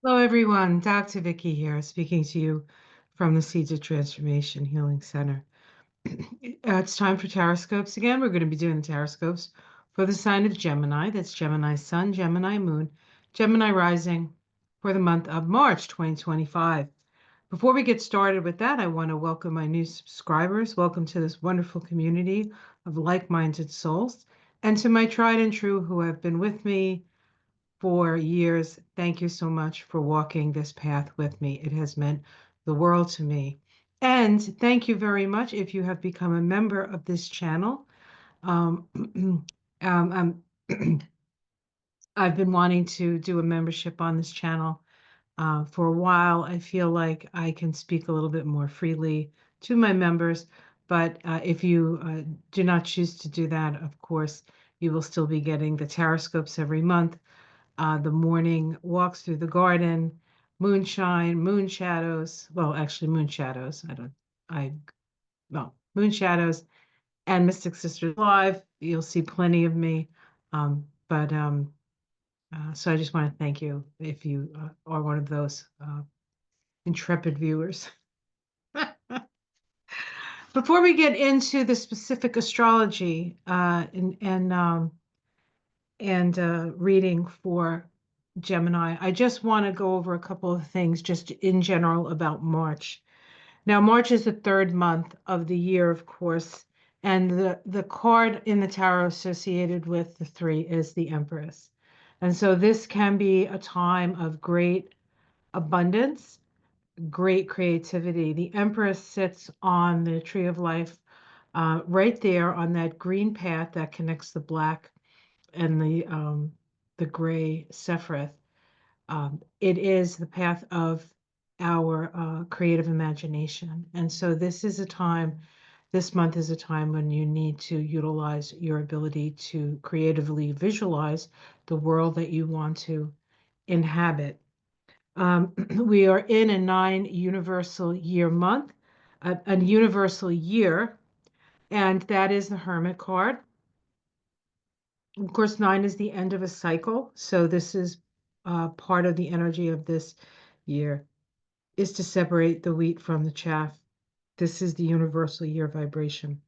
Hello, everyone. Dr. Vicky here, speaking to you from the Seeds of Transformation Healing Center. It's time for Taroscopes again. We're going to be doing the Taroscopes for the sign of Gemini. That's Gemini Sun, Gemini Moon, Gemini Rising for the month of March 2025. Before we get started with that, I want to welcome my new subscribers. Welcome to this wonderful community of like-minded souls, and to my tried and true who have been with me for years. Thank you so much for walking this path with me. It has meant the world to me. And thank you very much if you have become a member of this channel. Um, I've been wanting to do a membership on this channel for a while. I feel like I can speak a little bit more freely to my members, but if you do not choose to do that, of course, you will still be getting the Taroscopes every month, the morning walks through the garden, moonshine, moon shadows. Well, actually, moon shadows. Moon shadows and Mystic Sisters Live. You'll see plenty of me. So I just want to thank you if you are one of those intrepid viewers. Before we get into the specific astrology and reading for Gemini, I just want to go over a couple of things just in general about March. Now, March is the third month of the year, of course, and the card in the tarot associated with the three is the Empress. And so this can be a time of great abundance, great creativity. The Empress sits on the tree of life, right there on that green path that connects the black and the gray Sephiroth. It is the path of our creative imagination. And so this month is a time when you need to utilize your ability to creatively visualize the world that you want to inhabit. We are in a 9 universal year month, a universal year, and that is the Hermit card. Of course, 9 is the end of a cycle. So this is part of the energy of this year is to separate the wheat from the chaff. This is the universal year vibration.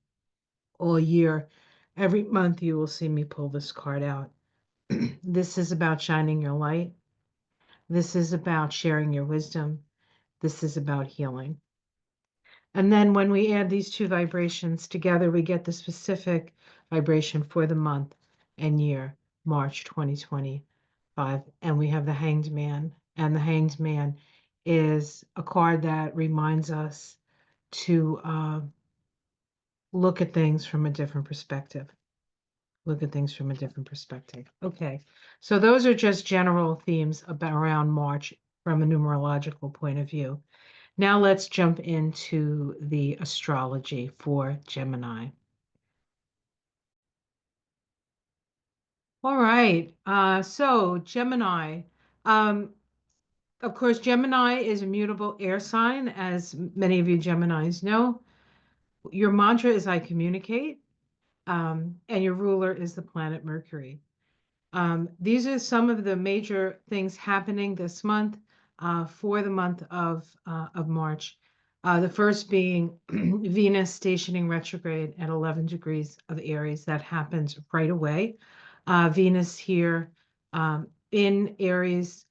All year, every month, you will see me pull this card out. This is about shining your light. This is about sharing your wisdom. This is about healing. And then when we add these two vibrations together, we get the specific vibration for the month and year, March 2025. And we have the Hanged Man. And the Hanged Man is a card that reminds us to look at things from a different perspective. Look at things from a different perspective. Okay, so those are just general themes about around March from a numerological point of view. Now let's jump into the astrology for Gemini. All right, so Gemini. Um, of course, Gemini is a mutable air sign, as many of you Geminis know. Your mantra is I communicate, and your ruler is the planet Mercury. These are some of the major things happening this month for the month of March. The first being Venus stationing retrograde at 11 degrees of Aries. That happens right away. Venus here in Aries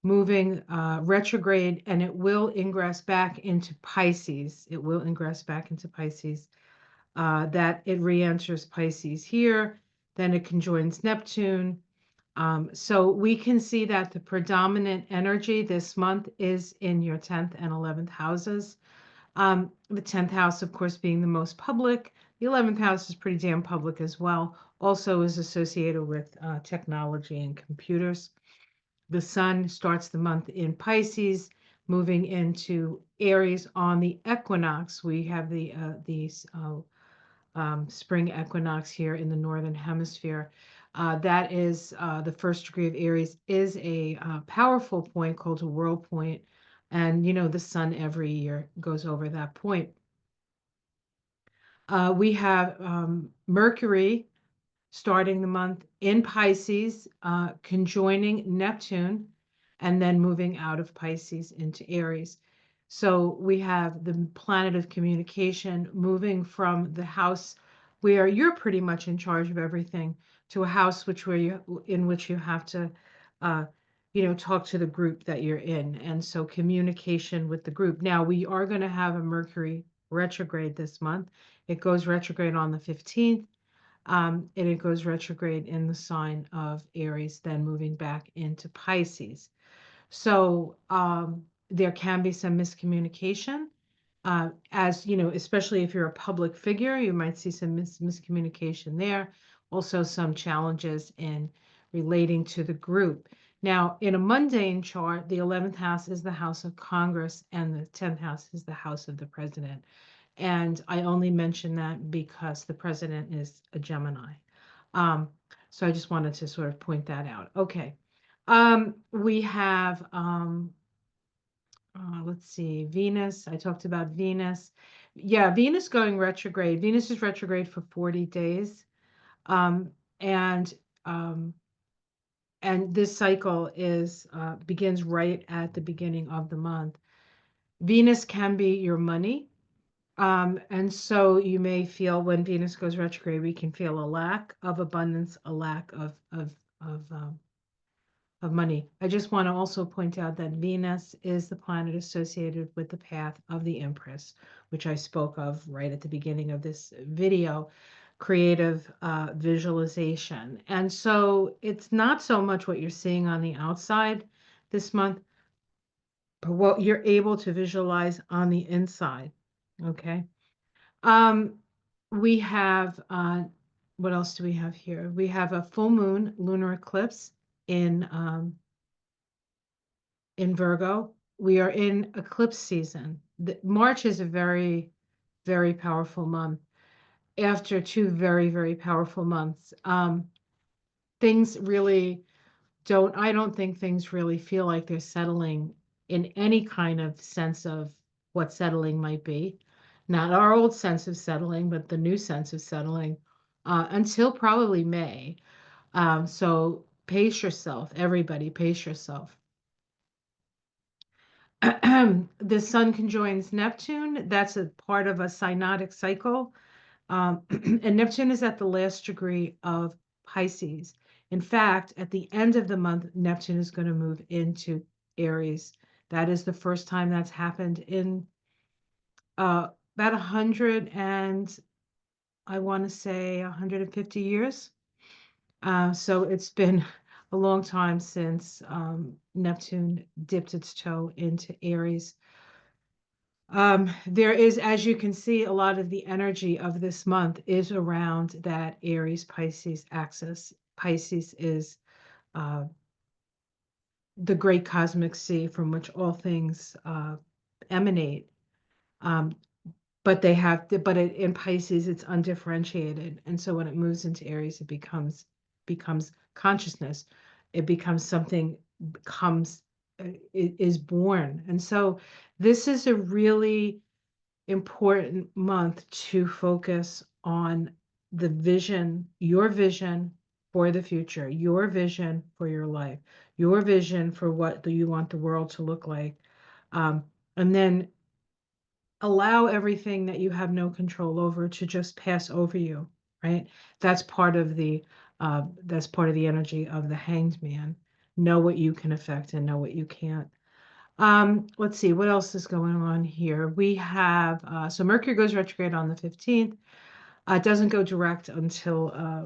moving retrograde, and it will ingress back into Pisces. It will ingress back into Pisces. That it re-enters Pisces here, then it conjoins Neptune. So we can see that the predominant energy this month is in your 10th and 11th houses. The 10th house, of course, being the most public. The 11th house is pretty damn public as well. Also is associated with technology and computers. The sun starts the month in Pisces, moving into Aries on the equinox. We have the spring equinox here in the northern hemisphere. That is the first degree of Aries is a powerful point called a world point, and you know the sun every year goes over that point. We have Mercury starting the month in Pisces, conjoining Neptune. and then moving out of Pisces into Aries. So we have the planet of communication moving from the house where you're pretty much in charge of everything to a house in which you have to uh, talk to the group that you're in. And so communication with the group. Now we are going to have a Mercury retrograde this month. It goes retrograde on the 15th. And it goes retrograde in the sign of Aries, then moving back into Pisces. So there can be some miscommunication. As you know, especially if you're a public figure, you might see some miscommunication there. Also, some challenges in relating to the group. Now, in a mundane chart, the 11th house is the house of Congress, and the 10th house is the house of the president. And I only mention that because the president is a Gemini. Um, so I just wanted to sort of point that out. Okay. We have, let's see, Venus. I talked about Venus. Yeah, Venus going retrograde. Venus is retrograde for 40 days. Um, and um, and this cycle begins right at the beginning of the month. Venus can be your money. And so you may feel when Venus goes retrograde, we can feel a lack of abundance, a lack of money. I just want to also point out that Venus is the planet associated with the path of the Empress, which I spoke of right at the beginning of this video, creative visualization. And so it's not so much what you're seeing on the outside this month, but what you're able to visualize on the inside. Okay. Um, we have, what else do we have here? We have a full moon lunar eclipse in Virgo. We are in eclipse season. March is a very, very powerful month. After two very, very powerful months, things really I don't think things really feel like they're settling in any kind of sense of what settling might be. Not our old sense of settling, but the new sense of settling until probably May. So pace yourself, everybody, pace yourself. The sun conjoins Neptune. That's a part of a synodic cycle. And Neptune is at the last degree of Pisces. In fact, at the end of the month, Neptune is going to move into Aries. That is the first time that's happened in about 100 and I want to say 150 years. So it's been a long time since Neptune dipped its toe into Aries. There is, as you can see, a lot of the energy of this month is around that Aries Pisces axis. Pisces is uh, the great cosmic sea from which all things emanate. Um, but in Pisces, it's undifferentiated. And so when it moves into Aries, it becomes consciousness. It becomes something, it is born. And so this is a really important month to focus on the vision, your vision for the future, your vision for your life, your vision for what you want the world to look like. And then allow everything that you have no control over to just pass over you, right? That's part of the energy of the Hanged Man. Know what you can affect and know what you can't. Let's see, what else is going on here? We have, so Mercury goes retrograde on the 15th. It doesn't go direct until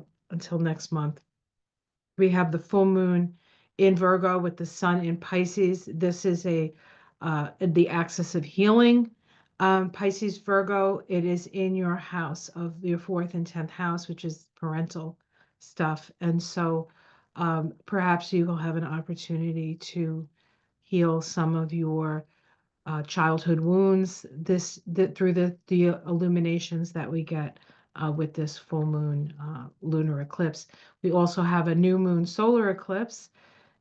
next month. We have the full moon in Virgo with the sun in Pisces. This is the axis of healing. Pisces, Virgo, it is in your house of your 4th and 10th house, which is parental stuff. And so perhaps you will have an opportunity to heal some of your childhood wounds through the illuminations that we get with this full moon lunar eclipse. We also have a new moon solar eclipse,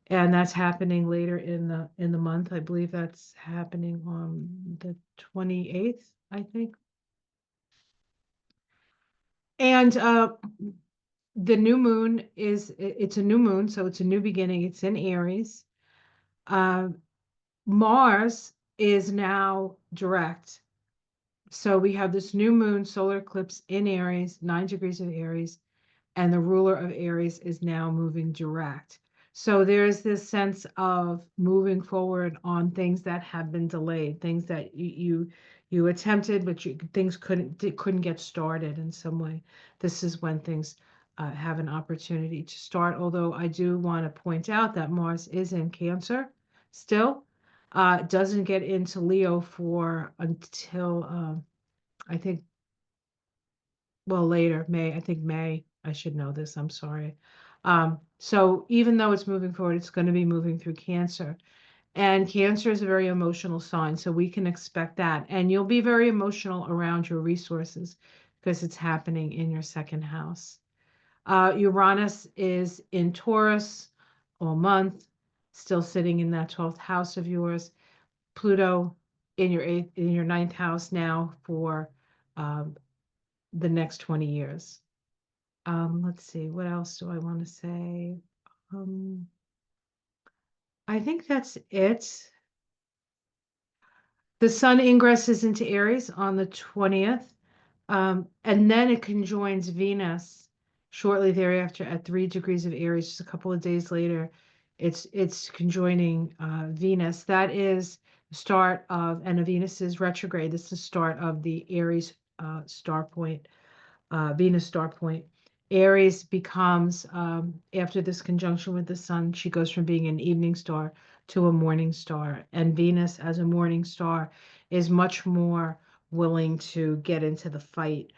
and that's happening later in the month. I believe that's happening on the 28th, I think. And the new moon it's a new moon, so it's a new beginning. It's in Aries. Uh, Mars is now direct. So we have this new moon solar eclipse in Aries, 9 degrees of Aries, and the ruler of Aries is now moving direct. So there's this sense of moving forward on things that have been delayed, things that you attempted, but things couldn't get started in some way. This is when things have an opportunity to start. Although I do want to point out that Mars is in Cancer still. Doesn't get into Leo for until I think, well, later, May, I think May. I should know this. I'm sorry. So even though it's moving forward, it's going to be moving through Cancer. And Cancer is a very emotional sign, so we can expect that. And you'll be very emotional around your resources because it's happening in your second house. Uranus is in Taurus all month, still sitting in that 12th house of yours. Pluto in your ninth house now for um, the next 20 years. Let's see, what else do I want to say? Um, I think that's it. The sun ingresses into Aries on the 20th, and then it conjoins Venus shortly thereafter at 3 degrees of Aries, just a couple of days later. It's conjoining Venus. That is the start of, and Venus is retrograde. This is the start of the Aries star point. Venus star point. Aries becomes, after this conjunction with the sun, she goes from being an evening star to a morning star. And Venus, as a morning star, is much more willing to get into the fight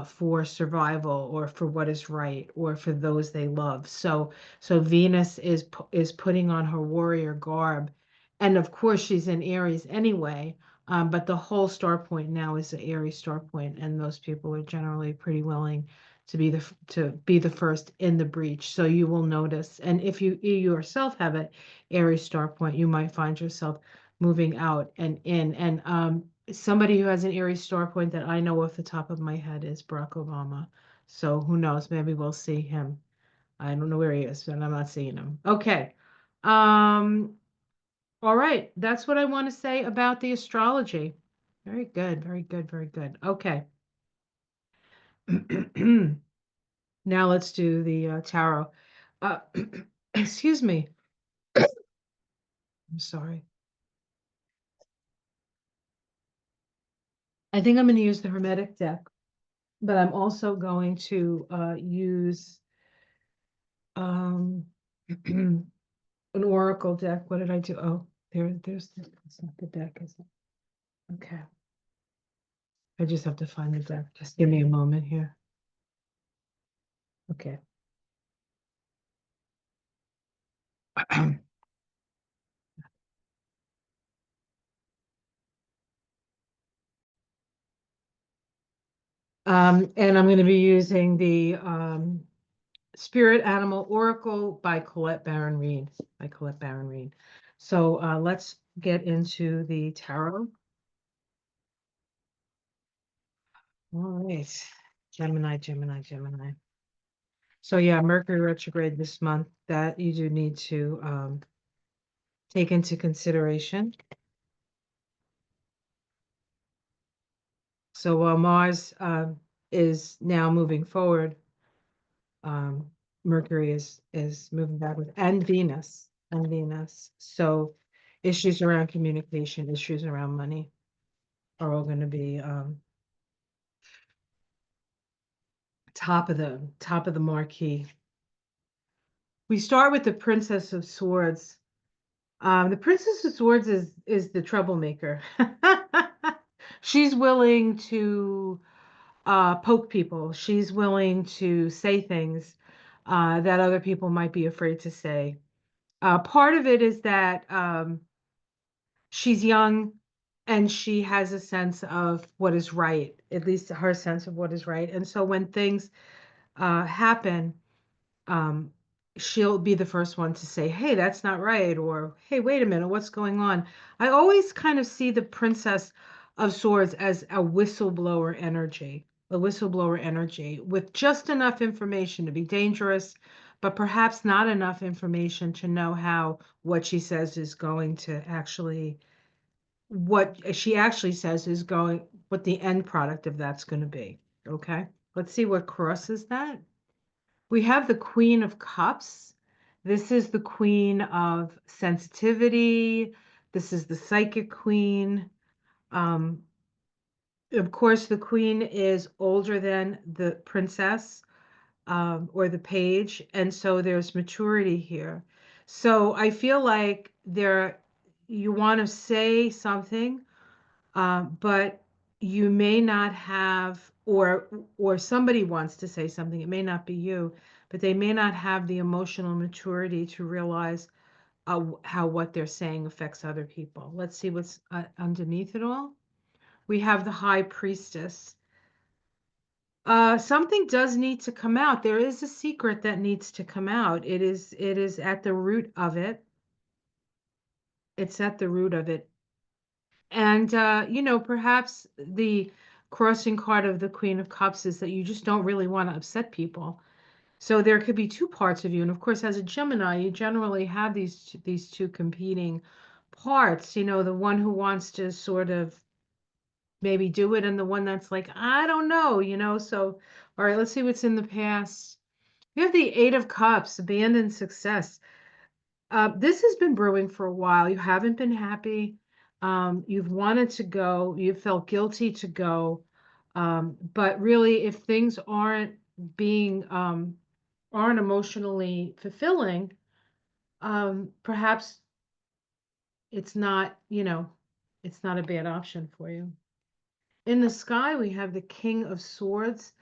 for survival or for what is right or for those they love. So Venus is putting on her warrior garb. And of course, she's in Aries anyway. But the whole star point now is the Aries star point, and those people are generally pretty willing to be the first in the breach. So you will notice, and if you yourself have an Aries star point, you might find yourself moving out and in. And somebody who has an Aries star point that I know off the top of my head is Barack Obama. So who knows? Maybe we'll see him. I don't know where he is, and I'm not seeing him. Okay. Um, all right, that's what I want to say about the astrology. Very good, very good, very good. Okay. Now let's do the tarot. Uh, excuse me. I'm sorry. I think I'm going to use the Hermetic deck, but I'm also going to use um, an Oracle deck. What did I do? Oh, that's not the deck, is it? Okay. I just have to find the deck. Just give me a moment here. Okay. And I'm going to be using the Spirit Animal Oracle by Colette Baron Reed. By Colette Baron Reed. So let's get into the tarot. All right. Gemini, Gemini, Gemini. So yeah, Mercury retrograde this month that you do need to take into consideration. So while Mars is now moving forward, um, Mercury is moving backward, and Venus, and Venus. So issues around communication, issues around money are all going to be top of the marquee. We start with the Princess of Swords. The Princess of Swords is the troublemaker. She's willing to poke people. She's willing to say things that other people might be afraid to say. Part of it is that she's young and she has a sense of what is right, at least her sense of what is right. And so when things happen, um, she'll be the first one to say, hey, that's not right, or hey, wait a minute, what's going on? I always kind of see the Princess of Swords as a whistleblower energy with just enough information to be dangerous, but perhaps not enough information to know how what she says is going to actually, what she actually says is going, what the end product of that's going to be. Okay, let's see what crosses that. We have the Queen of Cups. This is the Queen of sensitivity. This is the Psychic Queen. Um, of course, the Queen is older than the Princess, or the Page, and so there's maturity here. So I feel like you want to say something, but you may not have, or somebody wants to say something. It may not be you, but they may not have the emotional maturity to realize how what they're saying affects other people. Let's see what's underneath it all. We have the High Priestess. Something does need to come out. There is a secret that needs to come out. It is at the root of it. It's at the root of it. And perhaps the crossing card of the Queen of Cups is that you just don't really want to upset people. So there could be two parts of you. And of course, as a Gemini, you generally have these two competing parts, the one who wants to sort of maybe do it and the one that's like, I don't know. So, all right, let's see what's in the past. We have the Eight of Cups, abandoned success. This has been brewing for a while. You haven't been happy. You've wanted to go. You felt guilty to go. But really, if things being aren't emotionally fulfilling, perhaps it's not, it's not a bad option for you. In the sky, we have the King of Swords.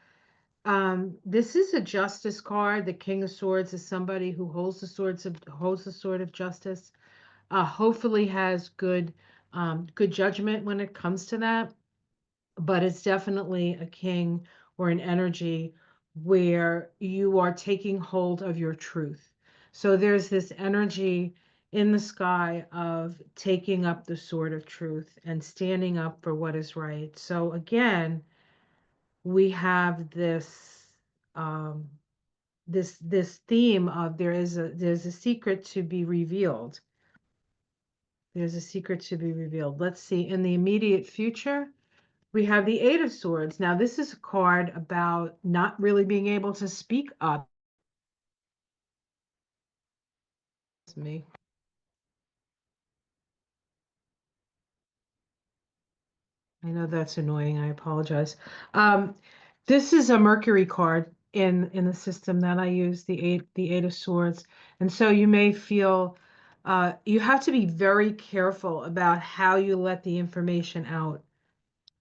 This is a justice card. The King of Swords is somebody who holds the sword of justice. Hopefully has good judgment when it comes to that. But it's definitely a king or an energy where you are taking hold of your truth. So there's this energy in the sky of taking up the sword of truth and standing up for what is right. So again, we have um, this theme of there's a secret to be revealed. There's a secret to be revealed. Let's see. In the immediate future, we have the Eight of Swords. Now, this is a card about not really being able to speak up. It's me. I know that's annoying. I apologize. Um, this is a Mercury card in the system that I use, the Eight of Swords. And so you may feel you have to be very careful about how you let the information out.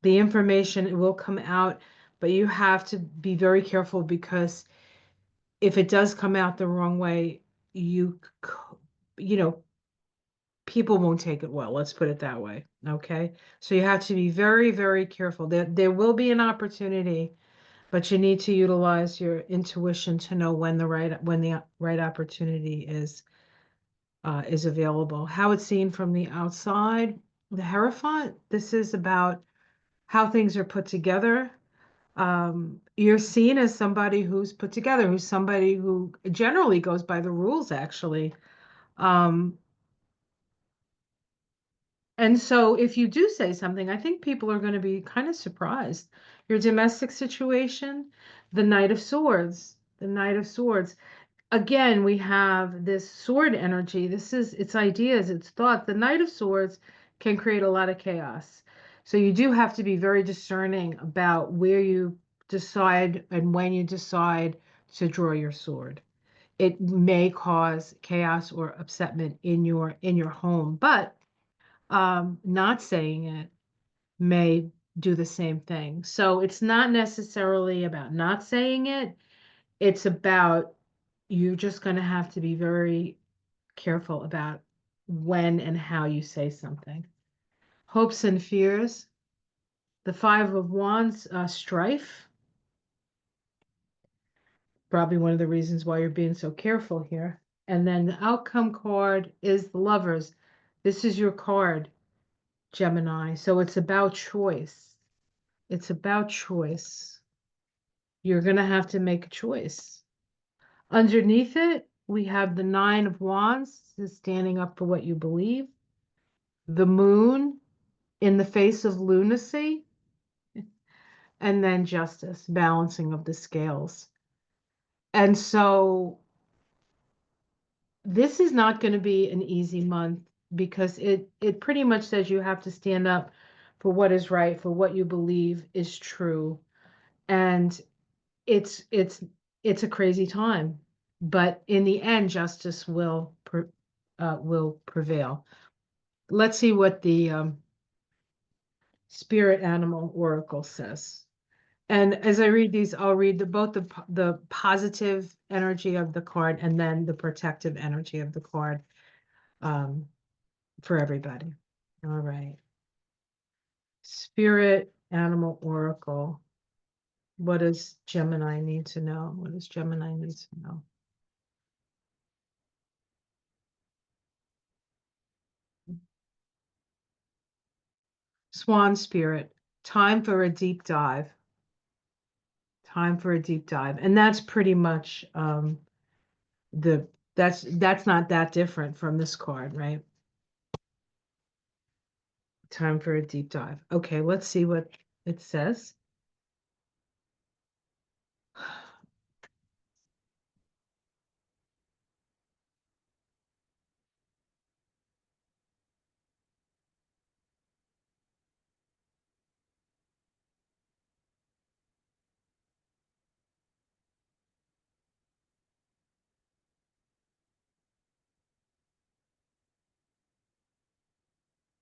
The information will come out, but you have to be very careful because if it does come out the wrong way, you you know, people won't take it well. Let's put it that way. Okay. So you have to be very, very careful. There will be an opportunity, but you need to utilize your intuition to know when the right opportunity is available. How it's seen from the outside, the Hierophant. This is about how things are put together. You're seen as somebody who's put together, who's somebody who generally goes by the rules, actually. Um, and so if you do say something, I think people are going to be kind of surprised. Your domestic situation, the Knight of Swords, the Knight of Swords. Again, we have this sword energy. This is its ideas, its thoughts. The Knight of Swords can create a lot of chaos. So you do have to be very discerning about where you decide and when you decide to draw your sword. It may cause chaos or upsetment in your home, but not saying it may do the same thing. So it's not necessarily about not saying it. It's about you're just going to have to be very careful about when and how you say something. Hopes and fears. The Five of Wands, strife. Probably one of the reasons why you're being so careful here. And then the outcome card is the Lovers. This is your card, Gemini. So it's about choice. It's about choice. You're going to have to make a choice. Underneath it, we have the Nine of Wands, this is standing up for what you believe. The Moon in the face of lunacy, and then Justice, balancing of the scales. And so this is not going to be an easy month because it pretty much says you have to stand up for what is right, for what you believe is true. And it's it's it's a crazy time, but in the end, justice will prevail. Let's see what the spirit animal oracle says. And as I read these, I'll read both the positive energy of the card and then the protective energy of the card um, for everybody. All right. Spirit animal oracle. What does Gemini need to know? What does Gemini need to know? Swan spirit. Time for a deep dive. Time for a deep dive. And that's pretty much the that's not that different from this card, right? Time for a deep dive. Okay, let's see what it says.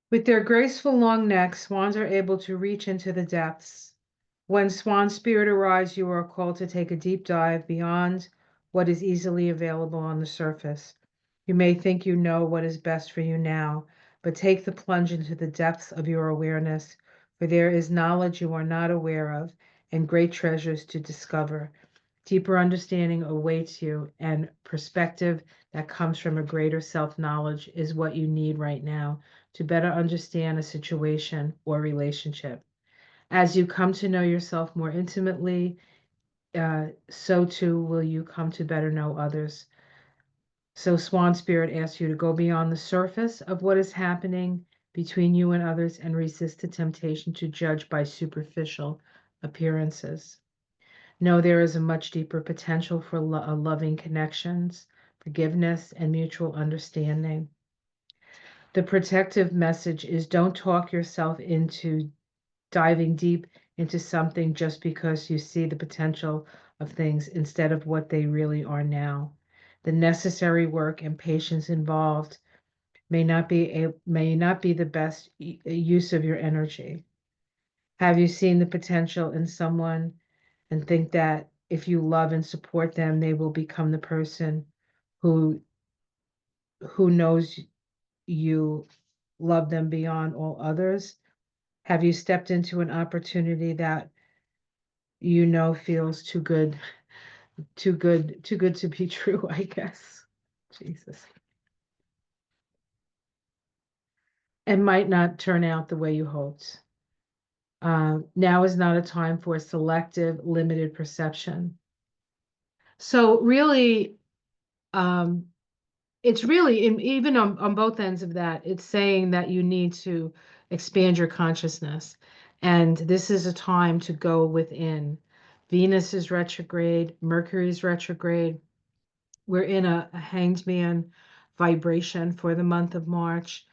With their graceful long necks, swans are able to reach into the depths. When swan spirit arrives, you are called to take a deep dive beyond what is easily available on the surface. You may think you know what is best for you now, but take the plunge into the depths of your awareness, for there is knowledge you are not aware of and great treasures to discover. Deeper understanding awaits you, and perspective that comes from a greater self knowledge is what you need right now to better understand a situation or relationship. As you come to know yourself more intimately, so too will you come to better know others. So, Swan Spirit asks you to go beyond the surface of what is happening between you and others and resist the temptation to judge by superficial appearances. No, there is a much deeper potential for loving connections, forgiveness, and mutual understanding. The protective message is don't talk yourself into diving deep into something just because you see the potential of things instead of what they really are now. The necessary work and patience involved may not be the best use of your energy. Have you seen the potential in someone and think that if you love and support them, they will become the person who knows you love them beyond all others? Have you stepped into an opportunity that you know feels too good to be true, I guess. Jesus. And might not turn out the way you hoped. Now is not a time for selective, limited perception. So really, um, it's really even on both ends of that, it's saying that you need to expand your consciousness. And this is a time to go within. Venus is retrograde, Mercury is retrograde. We're in a hanged man vibration for the month of March.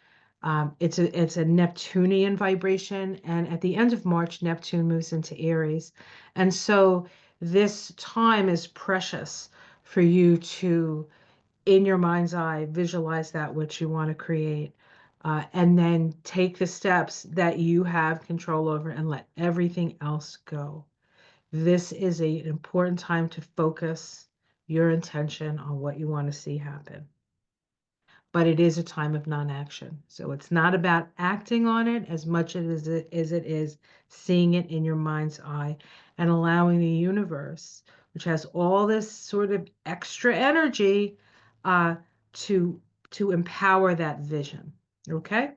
It's a Neptunian vibration, and at the end of March, Neptune moves into Aries, and so this time is precious for you to, in your mind's eye, visualize that which you want to create, and then take the steps that you have control over and let everything else go. This is an important time to focus your intention on what you want to see happen. But it is a time of non-action. So it's not about acting on it as much as it is seeing it in your mind's eye and allowing the universe, which has all this sort of extra energy, uh, to empower that vision. Okay?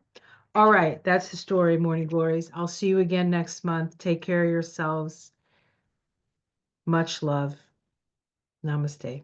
All right, that's the story, Morning Glories. I'll see you again next month. Take care of yourselves. Much love. Namaste.